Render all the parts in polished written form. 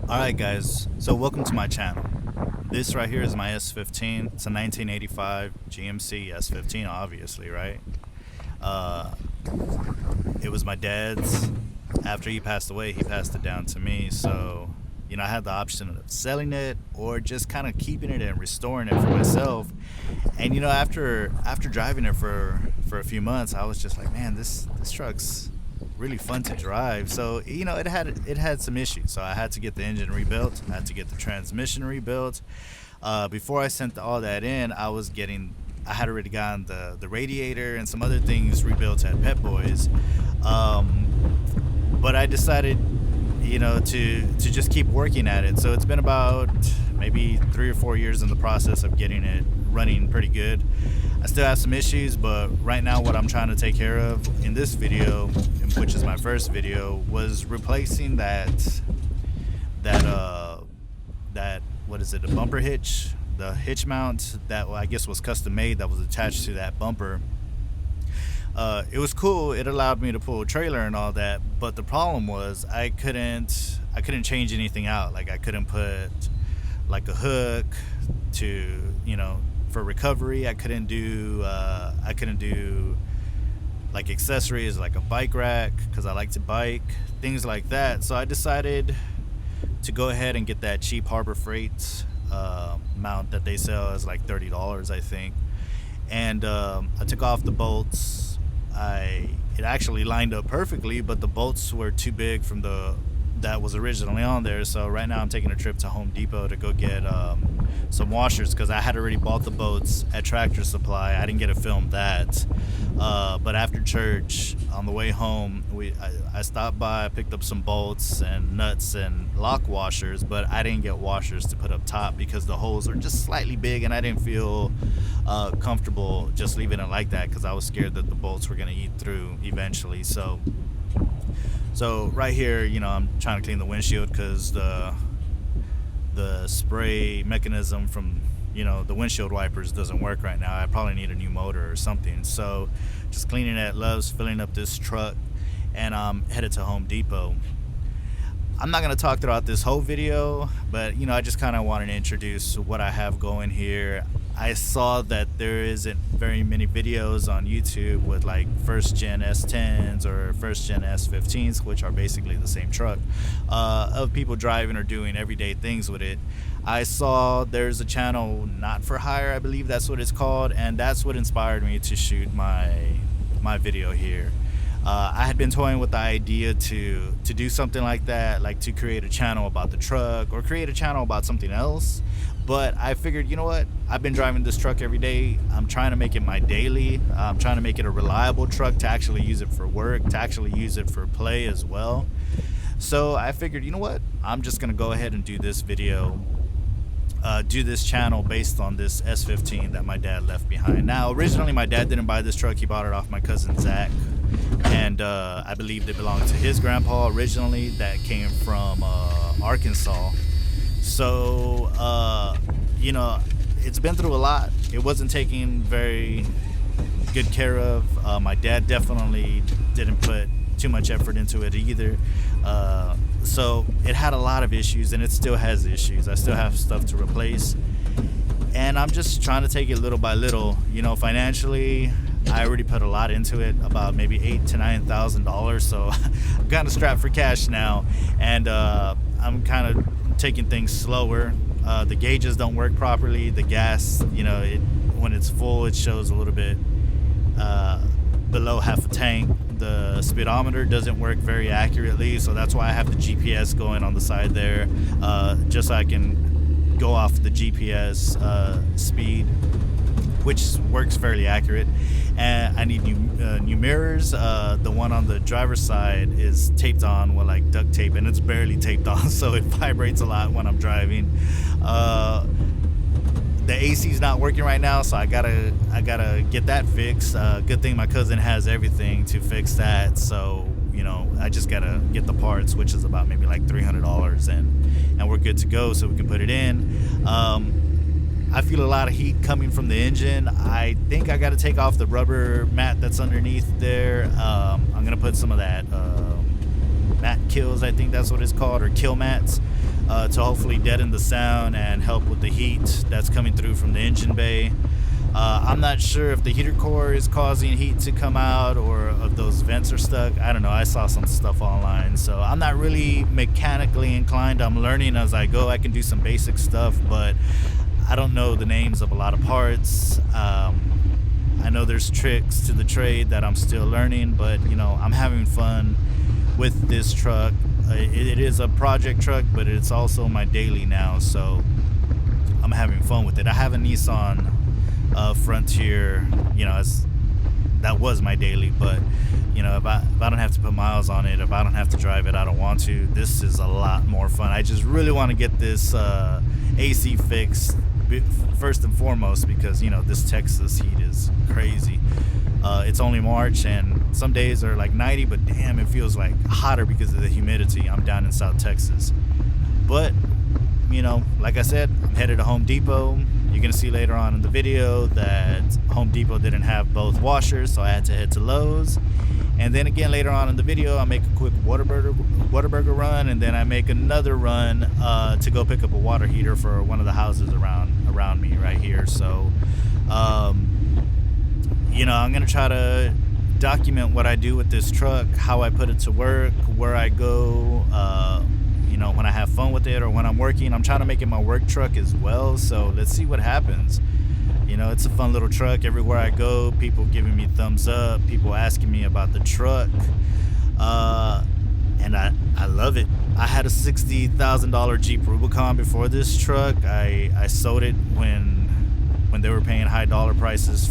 Alright guys, so welcome to my channel. This right here is my S15. It's a 1985 GMC S15, obviously, right? Uh, it was my dad's. After he passed away, he passed it down to me. So, I had the option of selling it or just kind of keeping it and restoring it for myself. And after driving it for a few months, I was just like, man, this truck's really fun to drive. So it had some issues. So I had to get the engine rebuilt. I had to get the transmission rebuilt. Before I sent all that in, I had already gotten the radiator and some other things rebuilt at Pet Boys. But I decided, to just keep working at it. So it's been about maybe 3 or 4 years in the process of getting it running pretty good. I still have some issues, but right now what I'm trying to take care of in this video, which is my first video, was replacing that what is it, a bumper hitch, the hitch mount that I guess was custom made that was attached to that bumper. It was cool. It allowed me to pull a trailer and all that, but the problem was I couldn't change anything out. Like I couldn't put like a hook to, for recovery. I couldn't do like accessories like a bike rack because I like to bike, things like that. So I decided to go ahead and get that cheap Harbor Freight mount that they sell as like $30, I think. And I took off the bolts. It actually lined up perfectly, but the bolts were too big from that was originally on there. So right now I'm taking a trip to Home Depot to go get some washers because I had already bought the bolts at Tractor Supply. I didn't get to film that, but after church on the way home, I stopped by, picked up some bolts and nuts and lock washers, but I didn't get washers to put up top because the holes are just slightly big and I didn't feel comfortable just leaving it like that because I was scared that the bolts were going to eat through eventually. So right here, I'm trying to clean the windshield because the spray mechanism from the windshield wipers doesn't work right now. I probably need a new motor or something. So just cleaning at Love's, filling up this truck, and I'm headed to Home Depot. I'm not going to talk throughout this whole video, but I just kind of wanted to introduce what I have going here. I saw that there isn't very many videos on YouTube with like first gen S10s or first gen S15s, which are basically the same truck, of people driving or doing everyday things with it. I saw there's a channel, Not For Hire, I believe that's what it's called, and that's what inspired me to shoot my video here. I had been toying with the idea to do something like that, like to create a channel about the truck or create a channel about something else. But I figured, you know what? I've been driving this truck every day. I'm trying to make it my daily. I'm trying to make it a reliable truck to actually use it for work, to actually use it for play as well. So I figured, you know what? I'm just going to go ahead and do this video, do this channel based on this S15 that my dad left behind. Now, originally my dad didn't buy this truck. He bought it off my cousin Zach. And I believe it belonged to his grandpa originally that came from Arkansas. So, it's been through a lot. It wasn't taken very good care of. My dad definitely didn't put too much effort into it either. So it had a lot of issues, and it still has issues. I still have stuff to replace. And I'm just trying to take it little by little. Financially, I already put a lot into it, about maybe $8,000 to $9,000. So I'm kind of strapped for cash now, and I'm kind of taking things slower. The gauges don't work properly. The gas, when it's full, it shows a little bit below half a tank. The speedometer doesn't work very accurately, so that's why I have the GPS going on the side there, just so I can go off the GPS speed, which works fairly accurate. And I need new mirrors. The one on the driver's side is taped on with like duct tape, and it's barely taped on, so it vibrates a lot when I'm driving. The AC is not working right now, so I gotta get that fixed. Good thing my cousin has everything to fix that, so I just gotta get the parts, which is about maybe like $300, and we're good to go, so we can put it in. I feel a lot of heat coming from the engine. I think I got to take off the rubber mat that's underneath there. I'm gonna put some of that mat kills, I think that's what it's called, or kill mats. to hopefully deaden the sound and help with the heat that's coming through from the engine bay. I'm not sure if the heater core is causing heat to come out or if those vents are stuck. I don't know. I saw some stuff online. So I'm not really mechanically inclined. I'm learning as I go. I can do some basic stuff, but I don't know the names of a lot of parts. I know there's tricks to the trade that I'm still learning, but I'm having fun with this truck. It is a project truck, but it's also my daily now, so I'm having fun with it. I have a Nissan Frontier, that was my daily, but if I don't have to put miles on it, if I don't have to drive it, I don't want to. This is a lot more fun. I just really want to get this AC fixed first and foremost, because this Texas heat is crazy. It's only March and some days are like 90, but damn, it feels like hotter because of the humidity. I'm down in South Texas, but like I said, I'm headed to Home Depot. You're gonna see later on in the video that Home Depot didn't have both washers, so I had to head to Lowe's. And then again later on in the video, I make a quick Whataburger run, and then I make another run to go pick up a water heater for one of the houses around me right here. So I'm gonna try to document what I do with this truck, how I put it to work, where I go, when I have fun with it or when I'm working. I'm trying to make it my work truck as well, so let's see what happens. It's a fun little truck. Everywhere I go, people giving me thumbs up, people asking me about the truck, and I love it. I had a $60,000 Jeep Rubicon before this truck. I sold it when they were paying high dollar prices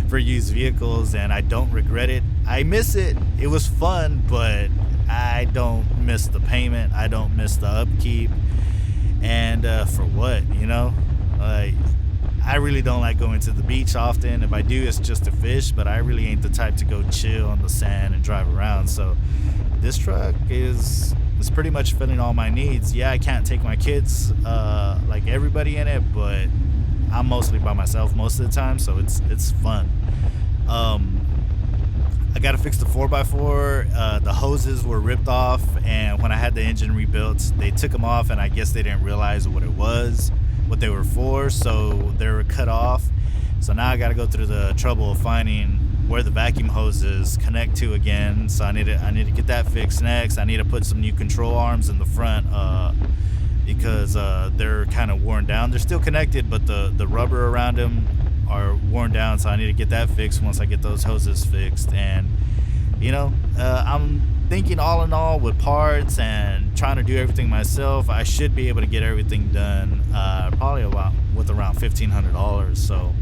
for used vehicles, and I don't regret it. I miss it. It was fun, but I don't miss the payment. I don't miss the upkeep. And for what, I really don't like going to the beach often. If I do, it's just to fish, but I really ain't the type to go chill on the sand and drive around. So this truck is pretty much filling all my needs. Yeah, I can't take my kids like everybody in it, but I'm mostly by myself most of the time, so it's fun. I gotta fix the 4x4. The hoses were ripped off, and when I had the engine rebuilt, they took them off, and I guess they didn't realize what they were for, so they were cut off. So now I gotta go through the trouble of finding where the vacuum hoses connect to again. So I need to get that fixed next. I need to put some new control arms in the front because they're kind of worn down. They're still connected, but the rubber around them are worn down, so I need to get that fixed once I get those hoses fixed. And I'm thinking all in all, with parts and trying to do everything myself, I should be able to get everything done probably around $1,500. So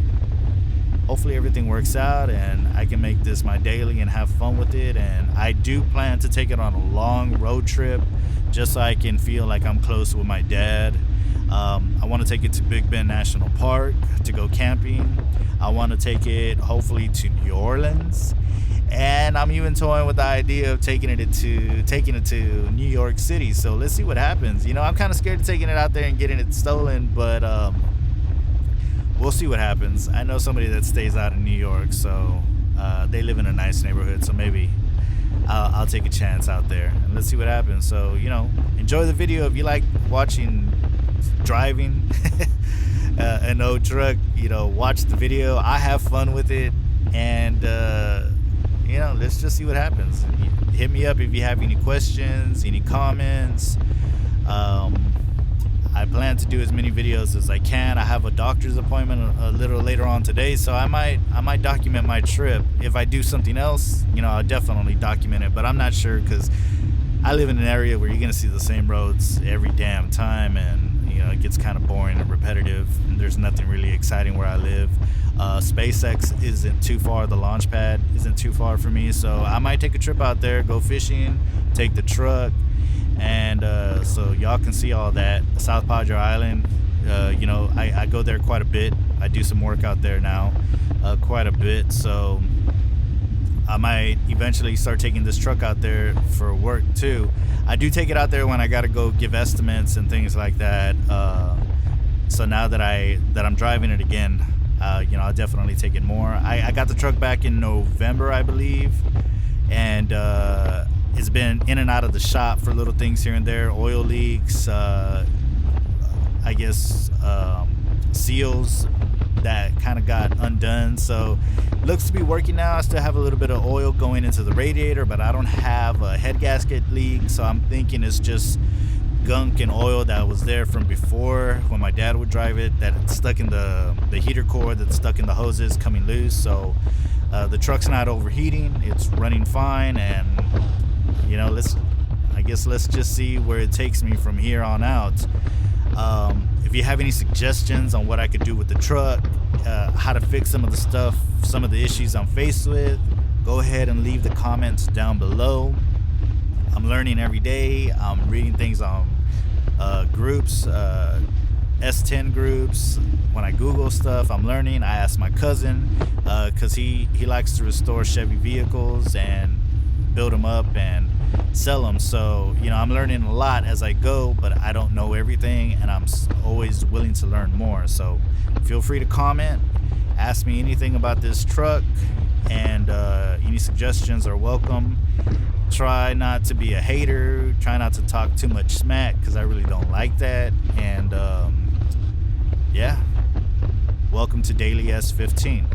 hopefully everything works out and I can make this my daily and have fun with it. And I do plan to take it on a long road trip just so I can feel like I'm close with my dad. I want to take it to Big Bend National Park to go camping. I want to take it hopefully to New Orleans, and I'm even toying with the idea of taking it to New York City. So let's see what happens. I'm kind of scared of taking it out there and getting it stolen, but we'll see what happens. I know somebody that stays out in New York, so they live in a nice neighborhood, so maybe I'll take a chance out there and let's see what happens. So enjoy the video if you like watching driving an old truck. Watch the video. I have fun with it, and let's just see what happens. Hit me up if you have any questions, any comments. I plan to do as many videos as I can. I have a doctor's appointment a little later on today, so I might document my trip. If I do something else, I'll definitely document it, but I'm not sure because I live in an area where you're gonna see the same roads every damn time, and it gets kind of boring and repetitive, and there's nothing really exciting where I live. SpaceX isn't too far, the launch pad isn't too far for me, so I might take a trip out there, go fishing, take the truck, and so y'all can see all that. South Padre Island, I go there quite a bit. I do some work out there now quite a bit, so I might eventually start taking this truck out there for work too. I do take it out there when I gotta go give estimates and things like that. So now that I'm driving it again, I'll definitely take it more. I got the truck back in November, I believe, and it's been in and out of the shop for little things here and there, oil leaks, I guess seals that kind of got undone. So looks to be working now. I still have a little bit of oil going into the radiator, but I don't have a head gasket leak, so I'm thinking it's just gunk and oil that was there from before when my dad would drive it, that it's stuck in the heater cord, that's stuck in the hoses coming loose. So the truck's not overheating, it's running fine, and let's just see where it takes me from here on out. If you have any suggestions on what I could do with the truck, how to fix some of the stuff, some of the issues I'm faced with, go ahead and leave the comments down below. I'm learning every day. I'm reading things on groups, S10 groups. When I Google stuff, I'm learning. I asked my cousin because he likes to restore Chevy vehicles and build them up and sell them. So I'm learning a lot as I go, but I don't know everything, and I'm always willing to learn more. So feel free to comment, ask me anything about this truck, and any suggestions are welcome. Try not to be a hater, try not to talk too much smack, because I really don't like that. And yeah, welcome to Daily S15.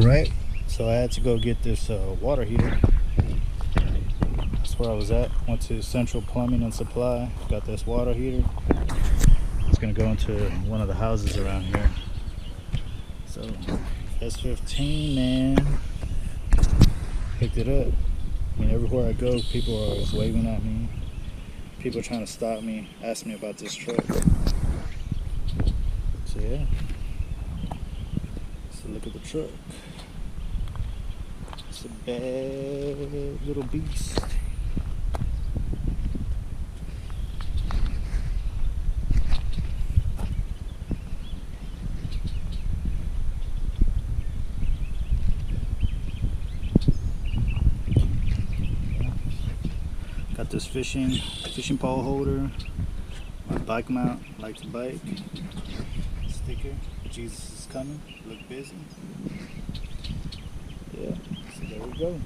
right? So I had to go get this water heater. That's where I was at. Went to Central Plumbing and Supply. Got this water heater. It's gonna go into one of the houses around here. So S15, man, picked it up. I mean, everywhere I go, people are always waving at me. People are trying to stop me, ask me about this truck. So yeah, so look at the truck. It's a bad little beast. Got this fishing pole holder, my bike mount, like the bike, sticker, Jesus is coming, look busy. Yeah, so there we go.